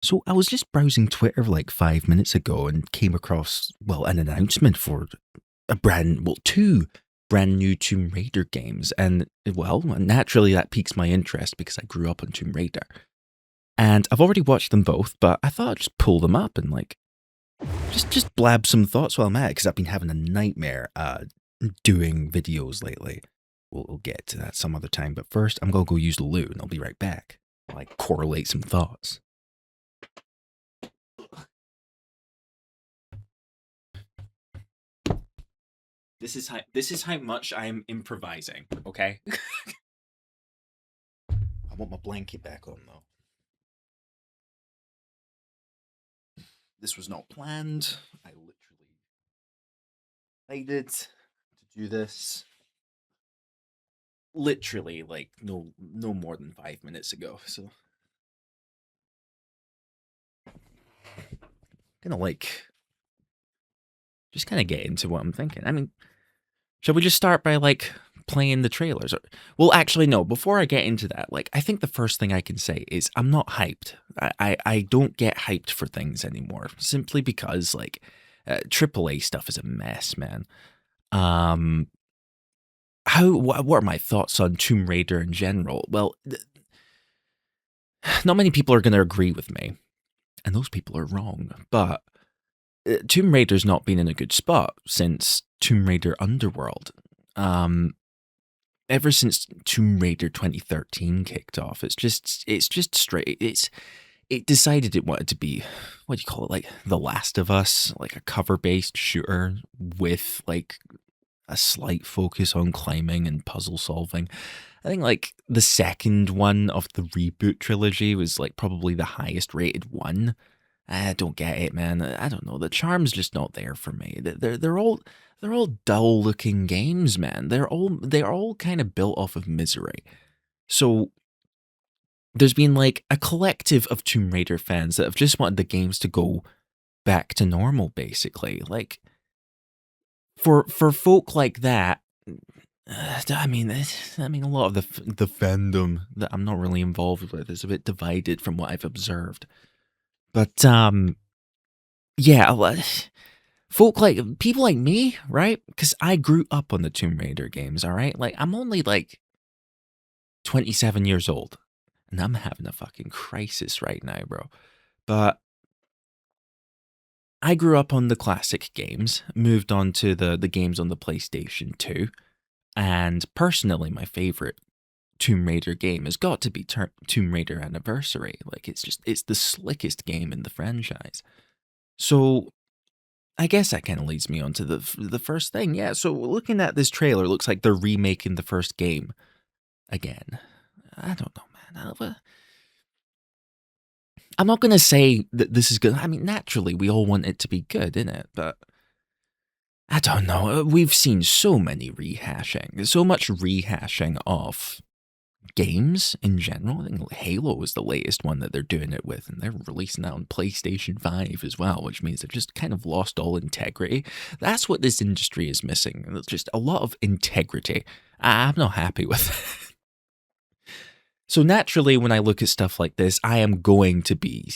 So I was just browsing Twitter like 5 minutes ago and came across, well, an announcement for two brand new Tomb Raider games. And, well, naturally that piques my interest because I grew up on Tomb Raider. And I've already watched them both, but I thought I'd just pull them up and just blab some thoughts while I'm at it because I've been having a nightmare doing videos lately. We'll get to that some other time, but first I'm gonna go use the loo and I'll be right back. Correlate some thoughts. This is how much I am improvising, okay? I want my blanket back on though. This was not planned. I literally decided to do this. Literally, no more than 5 minutes ago. So, gonna just kind of get into what I'm thinking. I mean, shall we just start by playing the trailers? Well, actually, no. Before I get into that, I think the first thing I can say is I'm not hyped. I don't get hyped for things anymore, simply because AAA stuff is a mess, man. What are my thoughts on Tomb Raider in general? Well, not many people are going to agree with me, and those people are wrong. But Tomb Raider's not been in a good spot since Tomb Raider Underworld. Ever since Tomb Raider 2013 kicked off, it's just straight. It decided it wanted to be, what do you call it, The Last of Us, a cover-based shooter with a slight focus on climbing and puzzle solving. I think the second one of the reboot trilogy was probably the highest rated one. I don't get it, man. I don't know. The charm's just not there for me. They're all dull looking games, man. They're all kind of built off of misery. So there's been a collective of Tomb Raider fans that have just wanted the games to go back to normal, basically. For folk like that, I mean, a lot of the fandom that I'm not really involved with is a bit divided from what I've observed. But yeah, folk people like me, right? Because I grew up on the Tomb Raider games. All right, I'm only 27 years old, and I'm having a fucking crisis right now, bro. But I grew up on the classic games, moved on to the games on the PlayStation 2, and personally, my favorite Tomb Raider game has got to be Tomb Raider Anniversary. It's the slickest game in the franchise. So I guess that kind of leads me on to the first thing. Yeah, so looking at this trailer, it looks like they're remaking the first game again. I don't know, man. I'm not going to say that this is good. I mean, naturally, we all want it to be good, innit? But I don't know. We've seen so many rehashing. So much rehashing of games in general. I think Halo is the latest one that they're doing it with, and they're releasing that on PlayStation 5 as well, which means they've just kind of lost all integrity. That's what this industry is missing. It's just a lot of integrity. I'm not happy with it. So naturally, when I look at stuff like this, I am going to be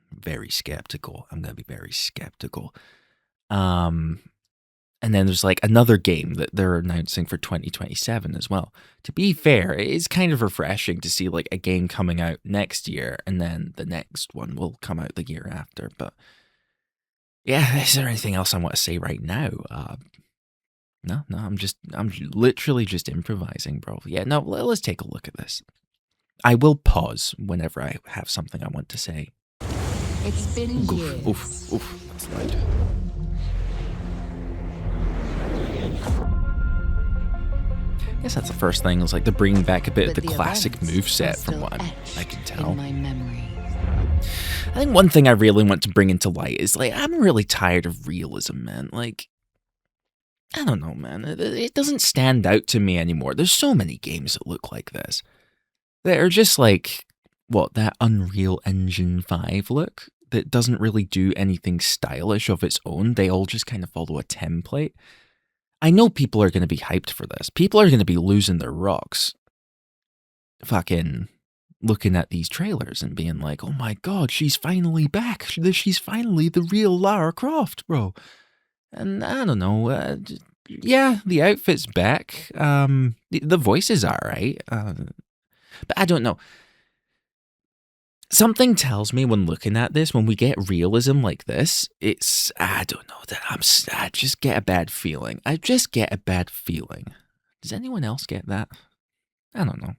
very skeptical. I'm going to be very skeptical. And then there's another game that they're announcing for 2027 as well. To be fair, it is kind of refreshing to see a game coming out next year and then the next one will come out the year after. But yeah, is there anything else I want to say right now? No, I'm literally just improvising, bro. Yeah, no, let's take a look at this. I will pause whenever I have something I want to say. It's been years. Oof, that's loud. I guess that's the first thing. It's they're bringing back a bit of the classic moveset from what I can tell. My memory. I think one thing I really want to bring into light is I'm really tired of realism, man. I don't know, man. It doesn't stand out to me anymore. There's so many games that look like this. They're just that Unreal Engine 5 look that doesn't really do anything stylish of its own. They all just kind of follow a template. I know people are going to be hyped for this. People are going to be losing their rocks. Fucking looking at these trailers and being like, oh my god, she's finally back. She's finally the real Lara Croft, bro. And I don't know, yeah, the outfit's back. The voice is alright. But I don't know. Something tells me when looking at this, when we get realism like this, I don't know, that I just get a bad feeling. I just get a bad feeling. Does anyone else get that? I don't know.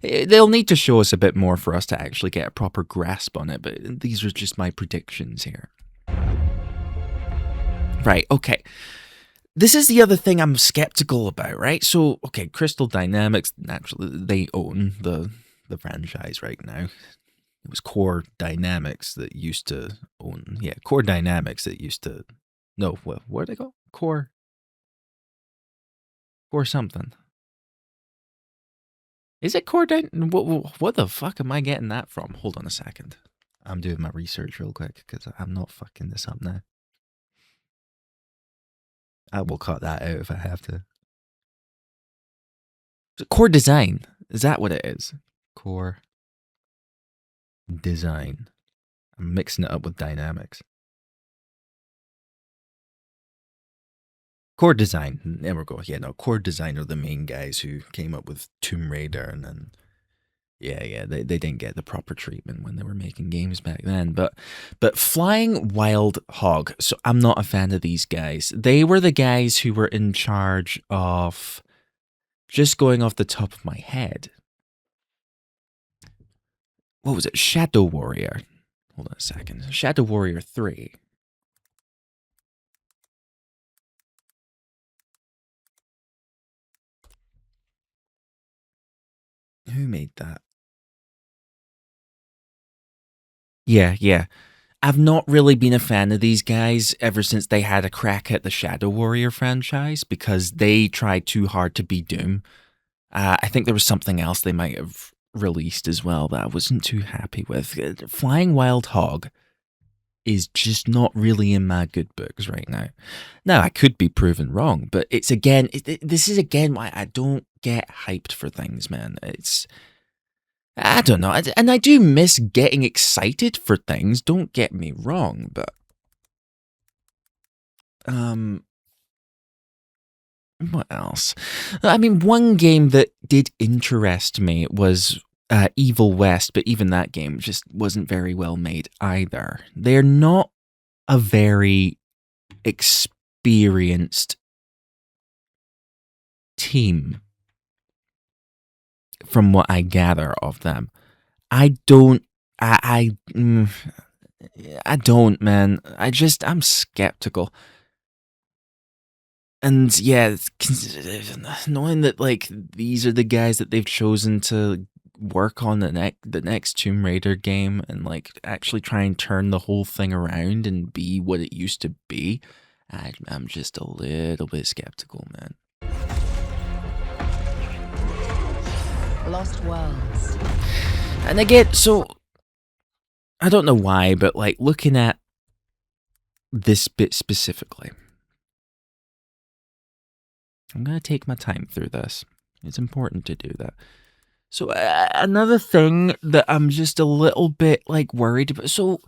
They'll need to show us a bit more for us to actually get a proper grasp on it, but these are just my predictions here. Right, okay. This is the other thing I'm skeptical about, right? So, okay, Crystal Dynamics, naturally, they own the franchise right now. It was Core Dynamics that used to own, Core Dynamics that used to, no, what are they called? Core something. Is it Core what the fuck am I getting that from? Hold on a second. I'm doing my research real quick because I'm not fucking this up now. I will cut that out if I have to. Core Design. Is that what it is? Core Design. I'm mixing it up with Dynamics. Core Design. There we go. Yeah, no, Core Design are the main guys who came up with Tomb Raider, and then they didn't get the proper treatment when they were making games back then. But Flying Wild Hog. So I'm not a fan of these guys. They were the guys who were in charge of, just going off the top of my head, what was it? Shadow Warrior. Hold on a second. Shadow Warrior 3. Who made that? Yeah. I've not really been a fan of these guys ever since they had a crack at the Shadow Warrior franchise because they tried too hard to be Doom. I think there was something else they might have released as well that I wasn't too happy with. Flying Wild Hog is just not really in my good books right now. Now, I could be proven wrong, but it's again, this is again why I don't get hyped for things, man. I don't know, and I do miss getting excited for things, don't get me wrong, but what else? I mean, one game that did interest me was Evil West, but even that game just wasn't very well made either. They're not a very experienced team, from what I gather of them. I don't, man. I'm skeptical. And yeah, knowing that like these are the guys that they've chosen to work on the next Tomb Raider game and like actually try and turn the whole thing around and be what it used to be, I'm just a little bit skeptical, man. Lost Worlds. And again, so I don't know why, but like looking at this bit specifically, I'm going to take my time through this. It's important to do that. So another thing that I'm just a little bit like worried about. So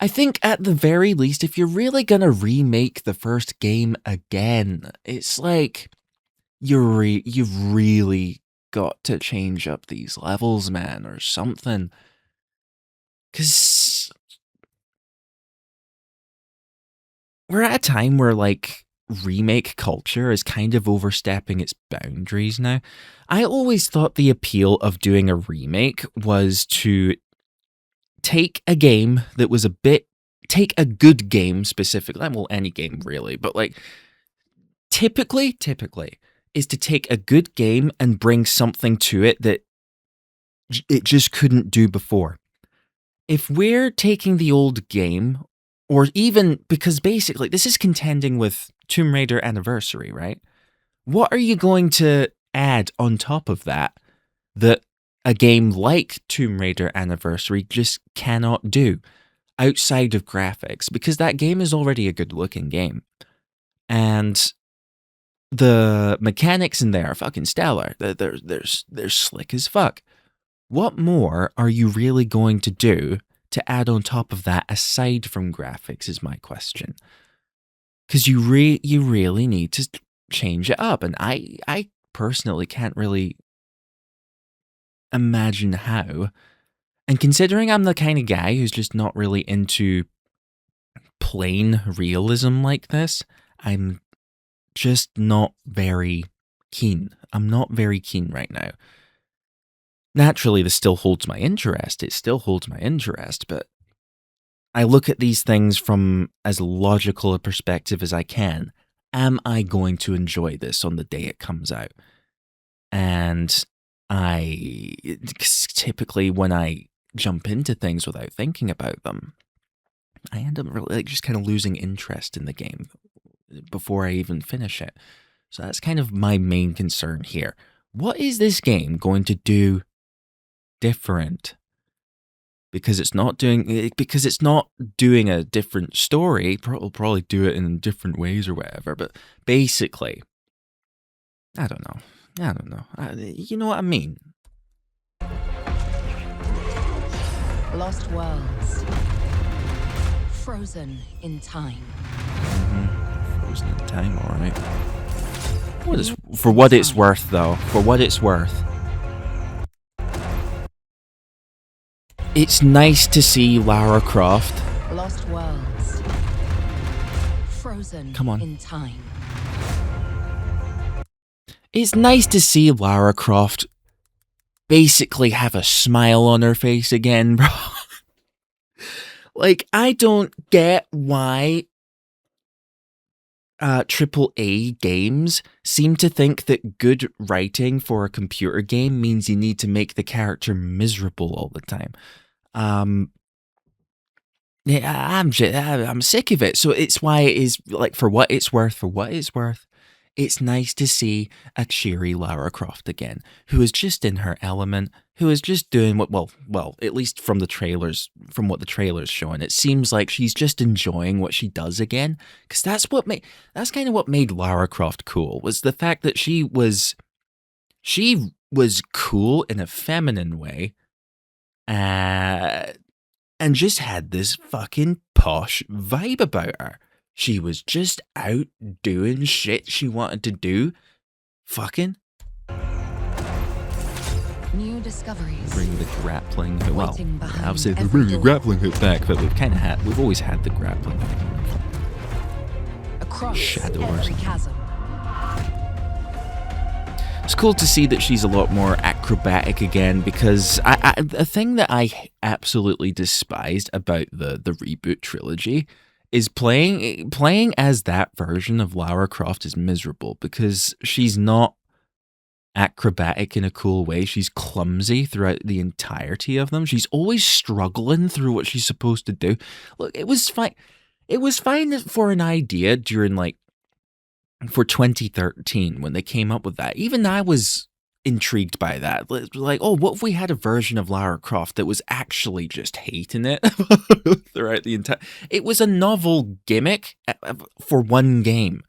I think at the very least, if you're really going to remake the first game again, it's like you've really got to change up these levels, man, or something. Because we're at a time where like remake culture is kind of overstepping its boundaries now. I always thought the appeal of doing a remake was to take a game that was take a good game specifically, well, any game really, but like typically is to take a good game and bring something to it that it just couldn't do before. If we're taking the old game, or even, because basically this is contending with Tomb Raider Anniversary, right? What are you going to add on top of that a game like Tomb Raider Anniversary just cannot do outside of graphics? Because that game is already a good looking game. And the mechanics in there are fucking stellar. They're slick as fuck. What more are you really going to do to add on top of that aside from graphics is my question. Because you really need to change it up. And I personally can't really imagine how. And considering I'm the kind of guy who's just not really into plain realism like this, I'm just not very keen. I'm not very keen right now. Naturally, this still holds my interest. It still holds my interest, but I look at these things from as logical a perspective as I can. Am I going to enjoy this on the day it comes out? And typically when I jump into things without thinking about them, I end up really just kind of losing interest in the game before I even finish it. So that's kind of my main concern here. What is this game going to do different? Because it's not doing a different story. It'll probably do it in different ways or whatever. But basically, I don't know. You know what I mean? Lost worlds. Frozen in time. Frozen in time, all right. For what it's worth, though. For what it's worth. It's nice to see Lara Croft. Lost worlds. Frozen in time. It's nice to see Lara Croft basically have a smile on her face again, bro. Like, I don't get why AAA games seem to think that good writing for a computer game means you need to make the character miserable all the time. Yeah, I'm sick of it. So it's why it is, like, for what it's worth, it's nice to see a cheery Lara Croft again, who is just in her element, who is just doing well, at least from what the trailer's showing, it seems like she's just enjoying what she does again. Because that's kind of what made Lara Croft cool, was the fact that she was cool in a feminine way, and just had this fucking posh vibe about her. She was just out doing shit she wanted to do. Fucking. New discoveries. Bring the grappling hook. Well, I would say bring the grappling hook back, but we've always had the grappling hook. Across Shadow every chasm. It's cool to see that she's a lot more acrobatic again, because a thing that I absolutely despised about the reboot trilogy is playing as that version of Lara Croft is miserable, because she's not acrobatic in a cool way. She's clumsy throughout the entirety of them. She's always struggling through what she's supposed to do. Look, it was fine. It was fine for an idea for 2013 when they came up with that. Even I was intrigued by that. Like, oh, what if we had a version of Lara Croft that was actually just hating it throughout the entire... It was a novel gimmick for one game.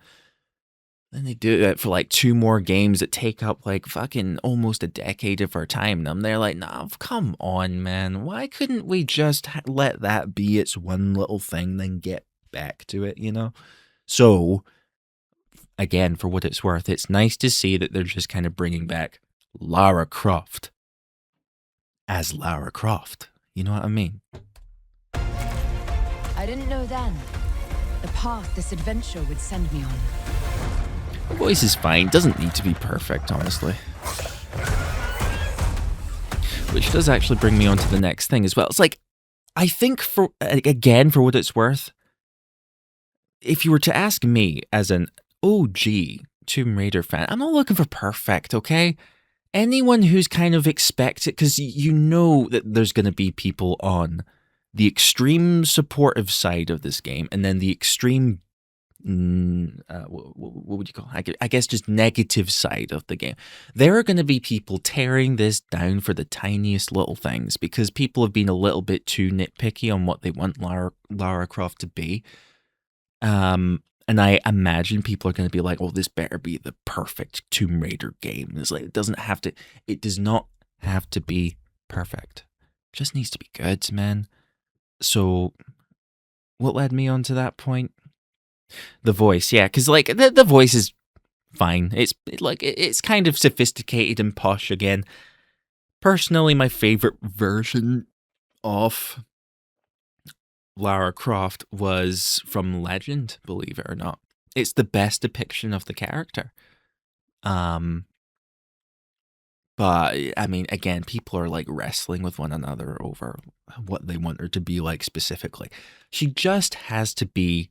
Then they do it for like 2 more games that take up like fucking almost a decade of our time. And they're like, nah, come on, man. Why couldn't we just let that be its one little thing, then get back to it, you know? So, again, for what it's worth, it's nice to see that they're just kind of bringing back Lara Croft as Lara Croft. You know what I mean? I didn't know then the path this adventure would send me on. The voice is fine. Doesn't need to be perfect, honestly. Which does actually bring me on to the next thing as well. It's like, I think for what it's worth, if you were to ask me as an OG Tomb Raider fan, I'm not looking for perfect, okay? Anyone who's kind of expected, because you know that there's going to be people on the extreme supportive side of this game, and then the extreme, what would you call it? I guess just negative side of the game. There are going to be people tearing this down for the tiniest little things, because people have been a little bit too nitpicky on what they want Lara Croft to be. And I imagine people are going to be like, oh, this better be the perfect Tomb Raider game. It's like, it does not have to be perfect. Just needs to be good, man. So, what led me on to that point? The voice, yeah, because like the voice is fine. It's kind of sophisticated and posh again. Personally, my favorite version of Lara Croft was from Legend, believe it or not. It's the best depiction of the character. But I mean, again, people are like wrestling with one another over what they want her to be like specifically. She just has to be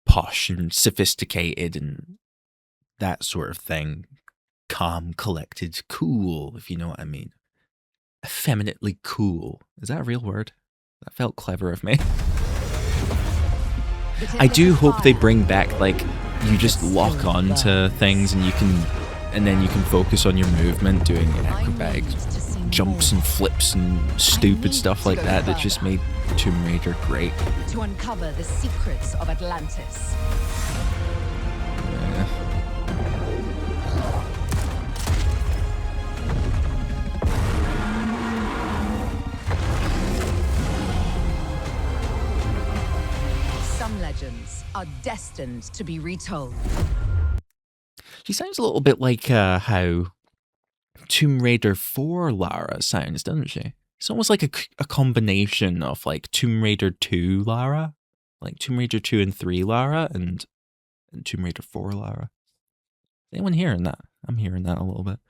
posh and sophisticated and that sort of thing. Calm, collected, cool, if you know what I mean. Effeminately cool. Is that a real word? That felt clever of me. I do hope they bring back, like, you just lock on to things and then you can focus on your movement doing acrobatic jumps and flips and stupid stuff like that just made Tomb Raider great. To uncover the secrets of Atlantis. Some legends are destined to be retold. She sounds a little bit like how Tomb Raider 4 Lara sounds, doesn't she? It's almost like a combination of like Tomb Raider 2 Lara, like Tomb Raider 2 and 3 Lara, and Tomb Raider 4 Lara. Is anyone hearing that? I'm hearing that a little bit.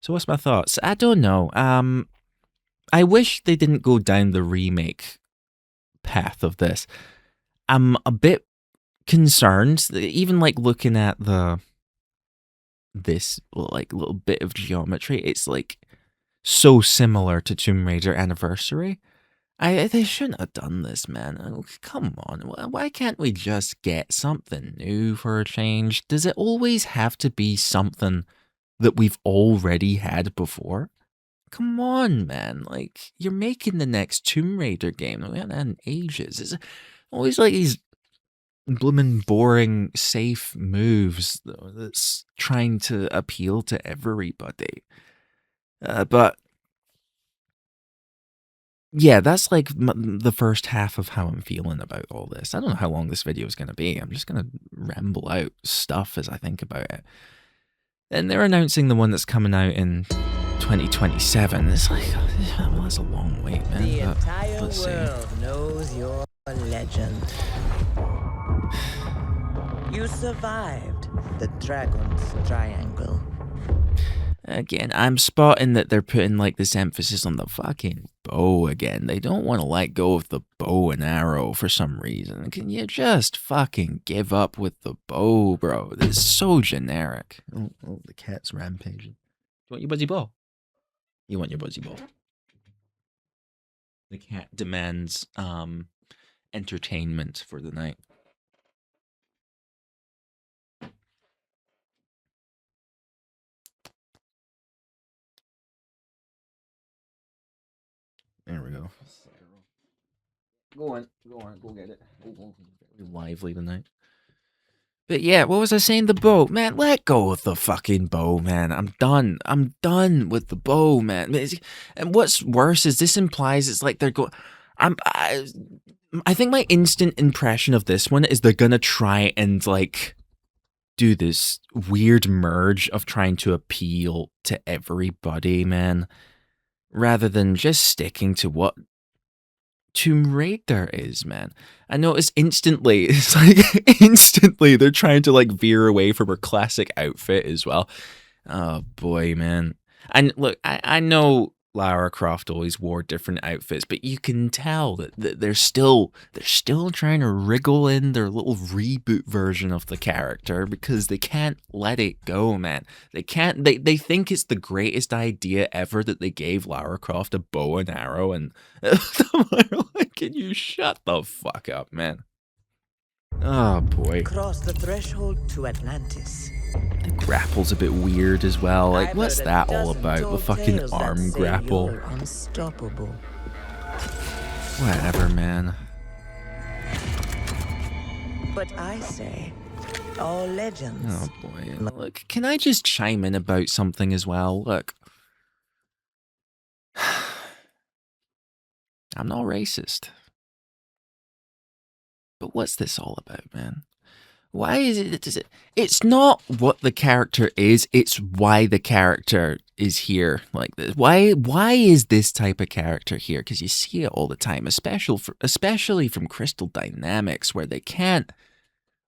So what's my thoughts? I don't know. I wish they didn't go down the remake path of this. I'm a bit concerned, even like looking at this like little bit of geometry. It's like so similar to Tomb Raider Anniversary. They shouldn't have done this, man. Oh, come on. Why can't we just get something new for a change? Does it always have to be something that we've already had before? Come on, man. Like, you're making the next Tomb Raider game. We haven't had in ages. It's always like these bloomin' boring, safe moves that's trying to appeal to everybody. But yeah, that's like the first half of how I'm feeling about all this. I don't know how long this video is going to be. I'm just going to ramble out stuff as I think about it. And they're announcing the one that's coming out in 2027. It's like, well, that's a long wait, man. The But entire let's see. world knows your legend. You survived the Dragon's Triangle. Again, I'm spotting that they're putting like this emphasis on the fucking bow again. They don't want to let go of the bow and arrow for some reason. Can you just fucking give up with the bow, bro? This is so generic. Oh, the cat's rampaging. You want your buzzy ball? You want your buzzy ball. The cat demands entertainment for the night. There we go. Go on, go get it. Very lively tonight. But yeah, what was I saying? The bow, man. Let go of the fucking bow, man. I'm done with the bow, man. And what's worse is this implies it's like they're going. I think my instant impression of this one is they're gonna try and like do this weird merge of trying to appeal to everybody, man, rather than just sticking to what Tomb Raider is, man. I notice instantly, it's like instantly they're trying to like veer away from her classic outfit as well. Oh boy, man. And look, I know Lara Croft always wore different outfits, but you can tell that they're still trying to wriggle in their little reboot version of the character because they can't let it go, man. They can't. They think it's the greatest idea ever that they gave Lara Croft a bow and arrow, and like, can you shut the fuck up, man? Oh boy. Cross the threshold to Atlantis. The grapple's a bit weird as well. Like, I've what's heard a that all dozen about? The tall fucking tales that arm say grapple. you're unstoppable. Whatever, man. But I say, all legends. Oh boy. Look, can I just chime in about something as well? Look. I'm not racist. But what's this all about, man? Why is it? It's not what the character is, it's why the character is here like this. Why is this type of character here? Because you see it all the time, especially from Crystal Dynamics, where they can't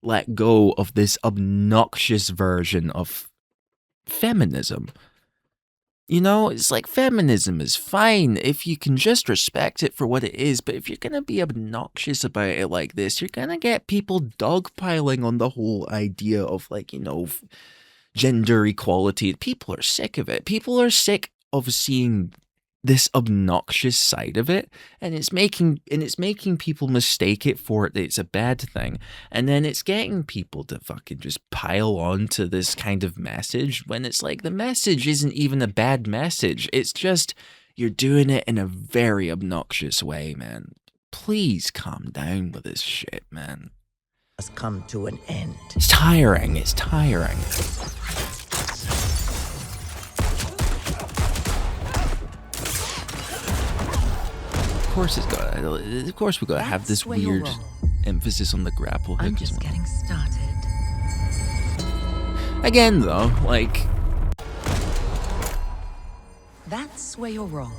let go of this obnoxious version of feminism. You know, it's like feminism is fine if you can just respect it for what it is, but if you're gonna be obnoxious about it like this, you're gonna get people dogpiling on the whole idea of, like, you know, gender equality. People are sick of it. People are sick of seeing this obnoxious side of it, and it's making people mistake it for it's a bad thing, and then it's getting people to fucking just pile on to this kind of message when it's like the message isn't even a bad message. It's just you're doing it in a very obnoxious way, man. Please calm down with this shit, man. Has come to an end. It's tiring. It's tiring. Of course we gotta have this weird emphasis on the grapple hook. I'm just getting started. Again, though, like, That's where you're wrong.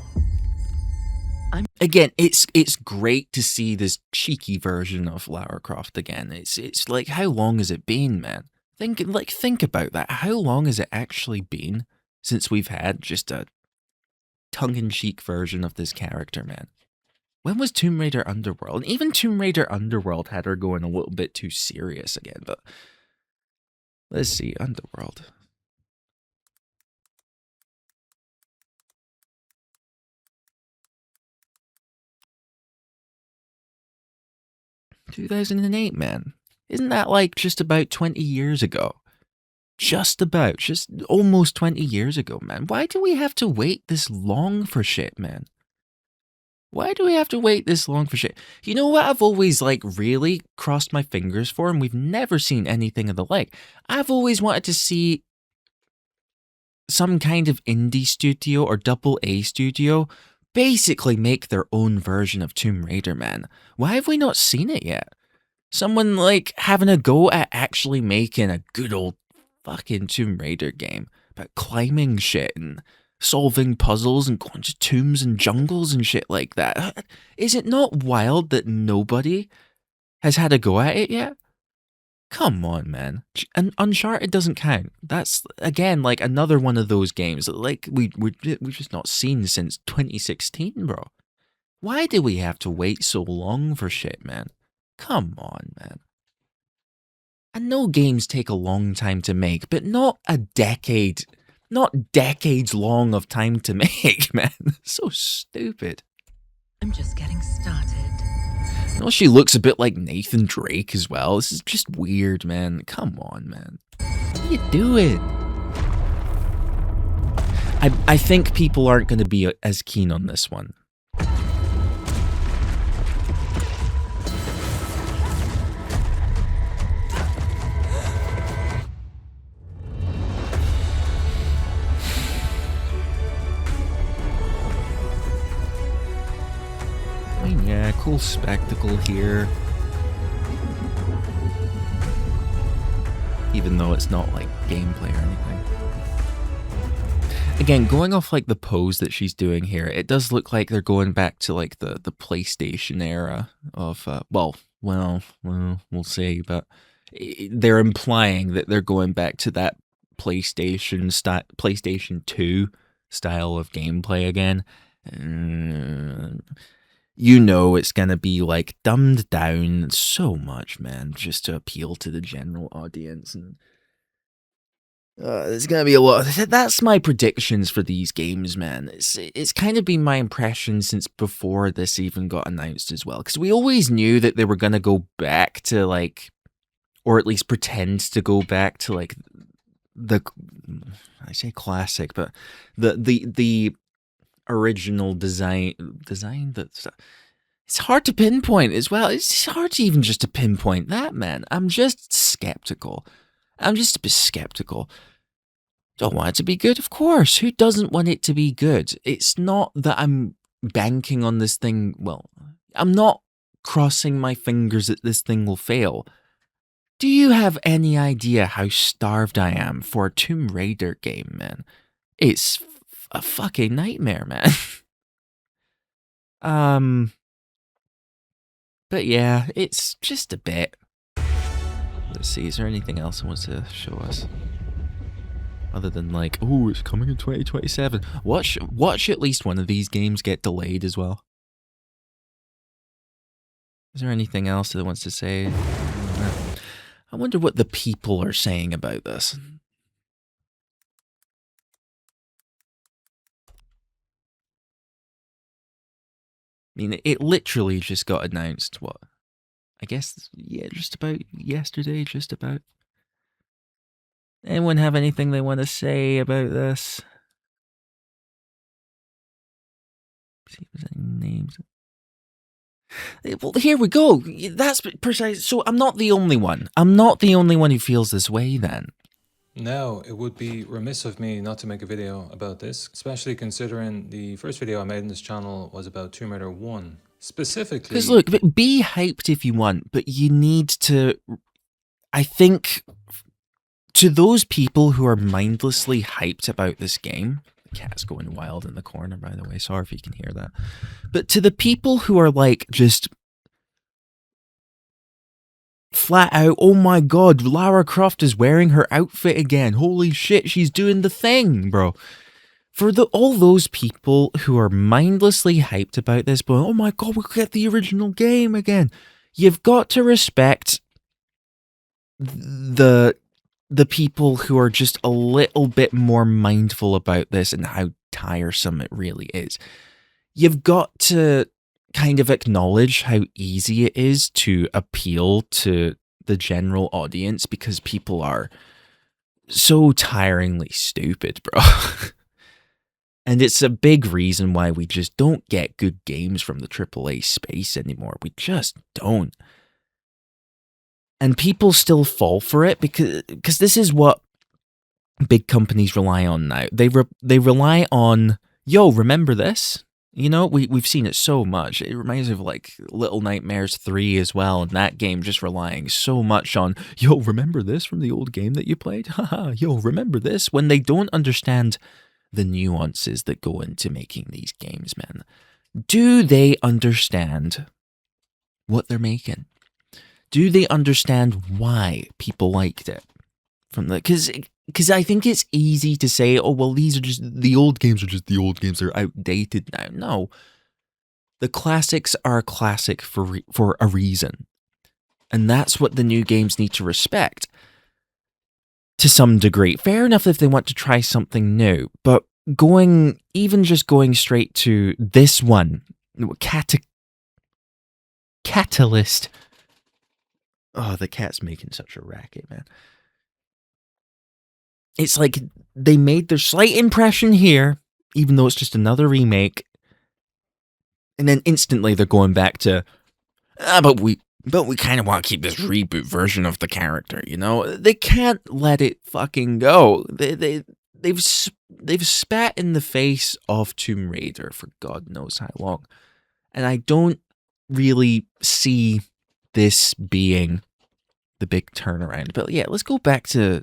again, it's great to see this cheeky version of Lara Croft again. It's like, how long has it been, man? Think about that. How long has it actually been since we've had just a tongue-in-cheek version of this character, man? When was Tomb Raider Underworld? And even Tomb Raider Underworld had her going a little bit too serious again, but let's see, Underworld. $2008, man. Isn't that like just about 20 years ago? Just almost 20 years ago, man. Why do we have to wait this long for shit, man? Why do we have to wait this long for shit? You know what I've always, like, really crossed my fingers for, and we've never seen anything of the like? I've always wanted to see some kind of indie studio or AA studio basically make their own version of Tomb Raider, man. Why have we not seen it yet? Someone, like, having a go at actually making a good old fucking Tomb Raider game about climbing shit and solving puzzles and going to tombs and jungles and shit like that. Is it not wild that nobody has had a go at it yet? Come on, man. And Uncharted doesn't count. That's, again, like another one of those games that, like, we've just not seen since 2016, bro. Why do we have to wait so long for shit, man? Come on, man. I know games take a long time to make, but not a decade. Not decades long of time to make, man. So stupid. I'm just getting started. You know, she looks a bit like Nathan Drake as well. This is just weird, man. Come on, man. What are you doing? I think people aren't going to be as keen on this one. Yeah, cool spectacle here. Even though it's not like gameplay or anything. Again, going off like the pose that she's doing here, it does look like they're going back to like the PlayStation era of, well, we'll see, but they're implying that they're going back to that PlayStation 2 style of gameplay again. You know it's going to be like dumbed down so much, man, just to appeal to the general audience. And there's going to be a lot. That's my predictions for these games, man. It's kind of been my impression since before this even got announced as well. Because we always knew that they were going to go back to like, or at least pretend to go back to like I say classic, but the original design that's, it's hard to pinpoint as well. It's hard to even just to pinpoint that, man. I'm just skeptical. I'm just a bit skeptical. Don't want it to be good, of course. Who doesn't want it to be good? It's not that I'm banking on this thing. Well, I'm not crossing my fingers that this thing will fail. Do you have any idea how starved I am for a Tomb Raider game, man? It's a fucking nightmare, man. But yeah, it's just a bit. Let's see, is there anything else it wants to show us? Other than like, oh, it's coming in 2027. Watch at least one of these games get delayed as well. Is there anything else that it wants to say? I wonder what the people are saying about this. I mean, it literally just got announced, what? I guess, yeah, just about yesterday, just about. Anyone have anything they want to say about this? See if there's any names. Well, here we go. That's precise. So I'm not the only one. I'm not the only one who feels this way then. Now, it would be remiss of me not to make a video about this, especially considering the first video I made on this channel was about Tomb Raider 1. Specifically... Because look, be hyped if you want, but you need to... I think, to those people who are mindlessly hyped about this game... The cat's going wild in the corner, by the way. Sorry if you can hear that. But to the people who are like, just... flat out, oh my god, Lara Croft is wearing her outfit again. Holy shit, she's doing the thing, bro. For all those people who are mindlessly hyped about this, but oh my god, we'll get the original game again. You've got to respect the people who are just a little bit more mindful about this and how tiresome it really is. You've got to kind of acknowledge how easy it is to appeal to the general audience because people are so tiringly stupid, bro. And it's a big reason why we just don't get good games from the AAA space anymore. We just don't. And people still fall for it because this is what big companies rely on now. They rely on, yo, remember this? You know, we've seen it so much. It reminds me of like Little Nightmares 3 as well, and that game just relying so much on, yo, remember this from the old game that you played? Haha, yo, remember this? When they don't understand the nuances that go into making these games, man. Do they understand what they're making? Do they understand why people liked it? Because I think it's easy to say, oh, well, these are just, the old games are just the old games, they're outdated now. No. The classics are a classic for a reason. And that's what the new games need to respect. To some degree. Fair enough if they want to try something new, but even just going straight to this one, Catalyst. Oh, the cat's making such a racket, man. It's like they made their slight impression here, even though it's just another remake, and then instantly they're going back to, but we kind of want to keep this reboot version of the character, you know? They can't let it fucking go. They've spat in the face of Tomb Raider for God knows how long, and I don't really see this being the big turnaround. But yeah, let's go back to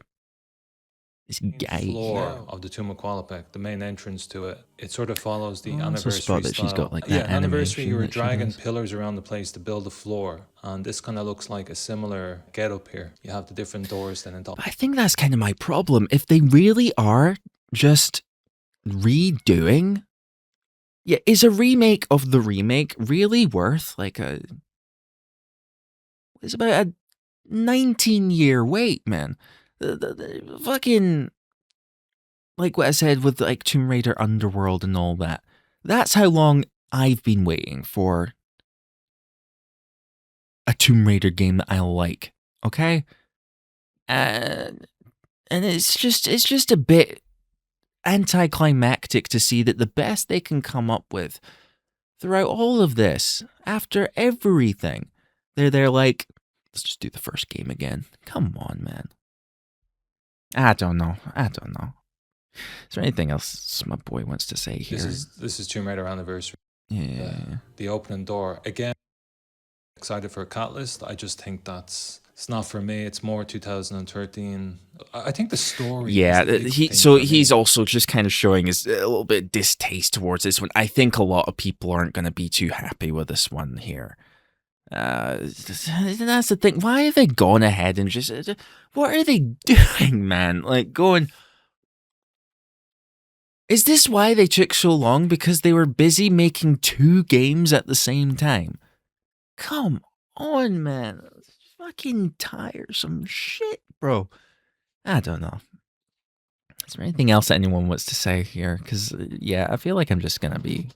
this guy floor of the Tomb of Qualopec, the main entrance to it. It sort of follows the also anniversary spot that style. she's got like yeah, that anniversary. You were animation that she dragging has. pillars around the place to build the floor, and this kind of looks like a similar get up here. You have the different doors then on top. But I think that's kind of my problem. If they really are just redoing, yeah, is a remake of the remake really worth like it's about a 19-year wait, man. The fucking, like what I said with like Tomb Raider Underworld and all that. That's how long I've been waiting for a Tomb Raider game that I like. Okay, and it's just a bit anticlimactic to see that the best they can come up with throughout all of this, after everything, they're like, let's just do the first game again. Come on, man. I don't know. Is there anything else my boy wants to say here? This is Tomb Raider Anniversary. Yeah. the opening door. Again, excited for a Catalyst. I just think it's not for me. It's more 2013. I think the story. Yeah, is the big thing so for me. he's also just kind of showing his a little bit of distaste towards this one. I think a lot of people aren't going to be too happy with this one here. That's the thing. Why have they gone ahead and just what are they doing, man? Like going. Is this why they took so long? Because they were busy making 2 games at the same time. Come on, man. It's fucking tiresome shit, bro. I don't know. Is there anything else that anyone wants to say here? Because, yeah, I feel like I'm just going to be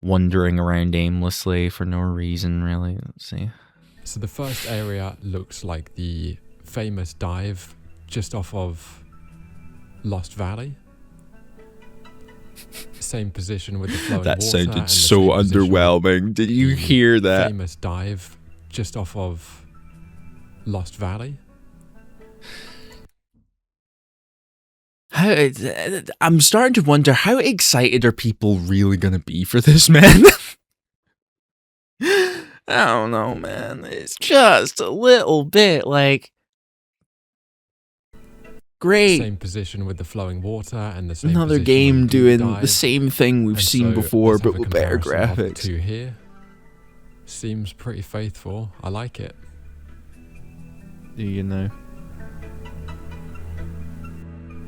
wandering around aimlessly for no reason, really. Let's see. So the first area looks like the famous dive just off of Lost Valley. Same position with the flowing That water. sounded and the so same position underwhelming. Did you the hear that? famous dive just off of Lost Valley. I'm starting to wonder, how excited are people really going to be for this, man? I don't know, man. It's just a little bit like... Great. Same position with the flowing water and the same Another position game when you doing dive. the same thing we've And seen so before, let's have but a with better comparison of the graphics. two here. Seems pretty faithful. I like it. Do you know?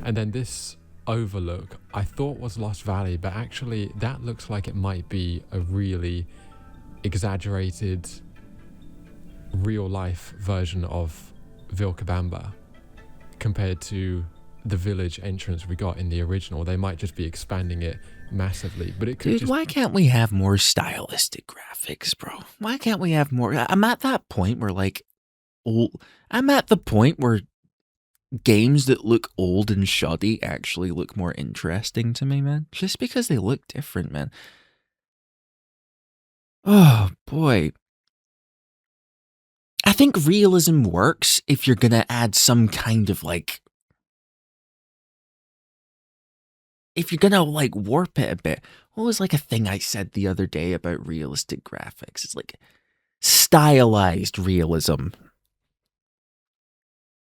And then this overlook I thought was Lost Valley, but actually that looks like it might be a really exaggerated real life version of Vilcabamba compared to the village entrance we got in the original. They might just be expanding it massively, but it could Dude, just... why can't we have more stylistic graphics, bro? Why can't we have more? I'm at that point where, like, I'm at the point where games that look old and shoddy actually look more interesting to me, man. Just because they look different, man. Oh, boy. I think realism works if you're gonna add some kind of, like... If you're gonna, like, warp it a bit. What was, like, a thing I said the other day about realistic graphics? It's like stylized realism.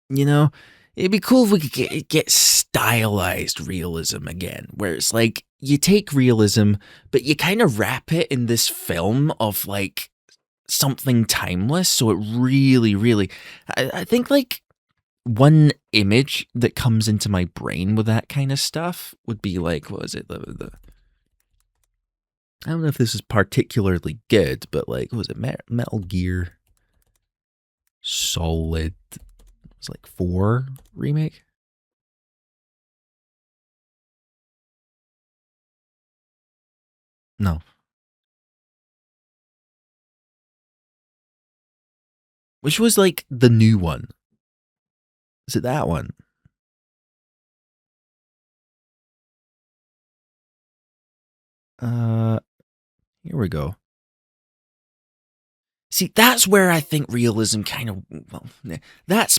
You know? It'd be cool if we could get stylized realism again, where it's like, you take realism, but you kind of wrap it in this film of, like, something timeless, so it really, really... I think, like, one image that comes into my brain with that kind of stuff would be, like, what was it? The I don't know if this is particularly good, but, like, what was it? Metal Gear Solid... It's like 4 remake. No. Which was like the new one? Is it that one? Here we go. See, that's where I think realism kind of, well, that's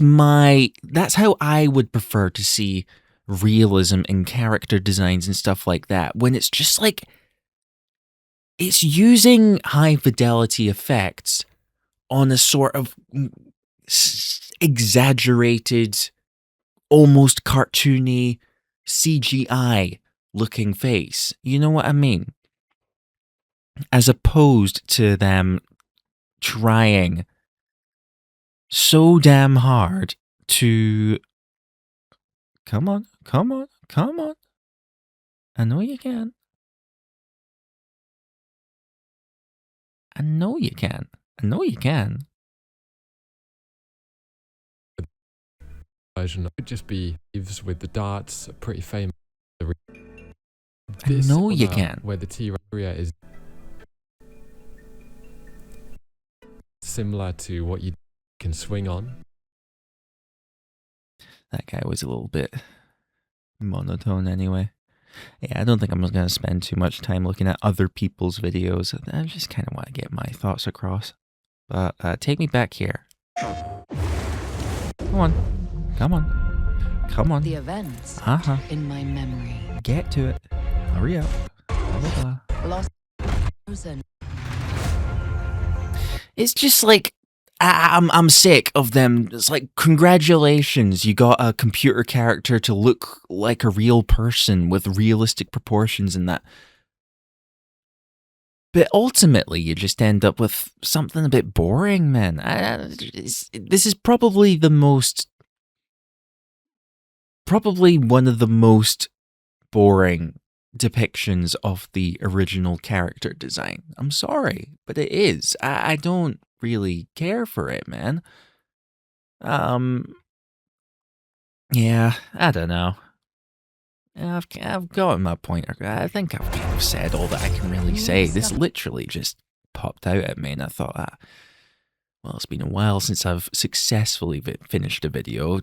how I would prefer to see realism in character designs and stuff like that. When it's just like, it's using high fidelity effects on a sort of exaggerated, almost cartoony CGI looking face. You know what I mean? As opposed to them trying so damn hard to... Come on. I know you can. Version could just be leaves with the darts, pretty famous. I know you can. Where the T area is similar to what you can swing on. That guy was a little bit monotone anyway. Yeah, I don't think I'm going to spend too much time looking at other people's videos. I just kind of want to get my thoughts across. But take me back here. Come on. The events Uh-huh. in my memory. Get to it. Hurry up. blah, blah. Lost. Frozen. It's just like I'm sick of them. It's like, congratulations, you got a computer character to look like a real person with realistic proportions and that. But ultimately, you just end up with something a bit boring, man. This is probably one of the most boring depictions of the original character design. I'm sorry, but it is. I don't really care for it, man. Yeah, I don't know. I've gotten my point. I think I've kind of said all that I can really say. This literally just popped out at me, and I thought, well, it's been a while since I've successfully finished a video.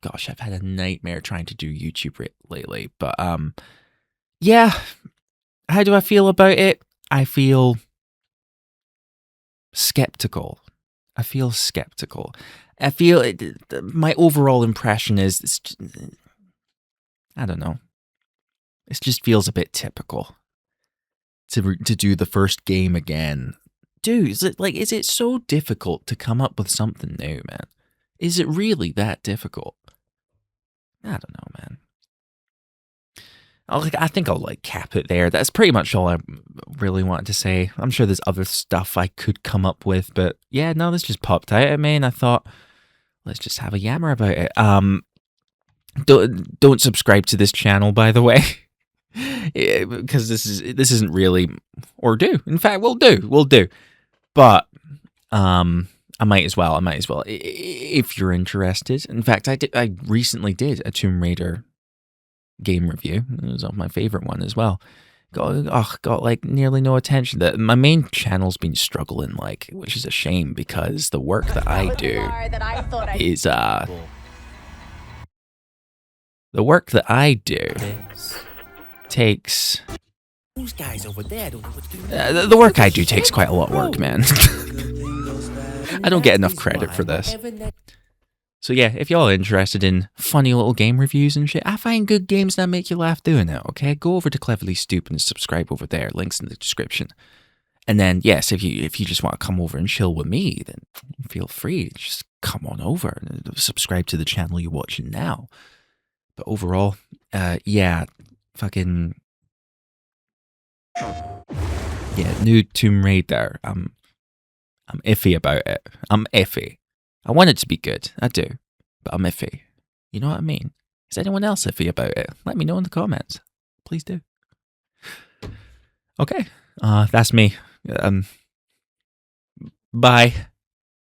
Gosh, I've had a nightmare trying to do YouTube lately. But yeah, how do I feel about it? I feel skeptical. I feel my overall impression is, I don't know. It just feels a bit typical to do the first game again. Dude, is it so difficult to come up with something new, man? Is it really that difficult? I don't know, man. I think I'll cap it there. That's pretty much all I really wanted to say. I'm sure there's other stuff I could come up with, but yeah, no, this just popped out at me, and I thought, let's just have a yammer about it. Don't subscribe to this channel, by the way. Because this isn't really, or do. In fact, we'll do. But I might as well. If you're interested. In fact, I recently did a Tomb Raider game review. It was my favorite one as well. Got nearly no attention. My main channel's been struggling, which is a shame, because the work that I do is the work that I do takes. Those guys over there don't know what to do. The work I do takes quite a lot of work, man. I don't get enough credit for this. So yeah, if y'all are interested in funny little game reviews and shit, I find good games that make you laugh doing it, okay? Go over to CleverlyStupid and subscribe over there. Links in the description. And then, yes, if you just want to come over and chill with me, then feel free. Just come on over and subscribe to the channel you're watching now. But overall, yeah, fucking... Yeah, new Tomb Raider. I'm iffy about it. I'm iffy. I want it to be good. I do. But I'm iffy. You know what I mean? Is anyone else iffy about it? Let me know in the comments. Please do. Okay. That's me. Bye.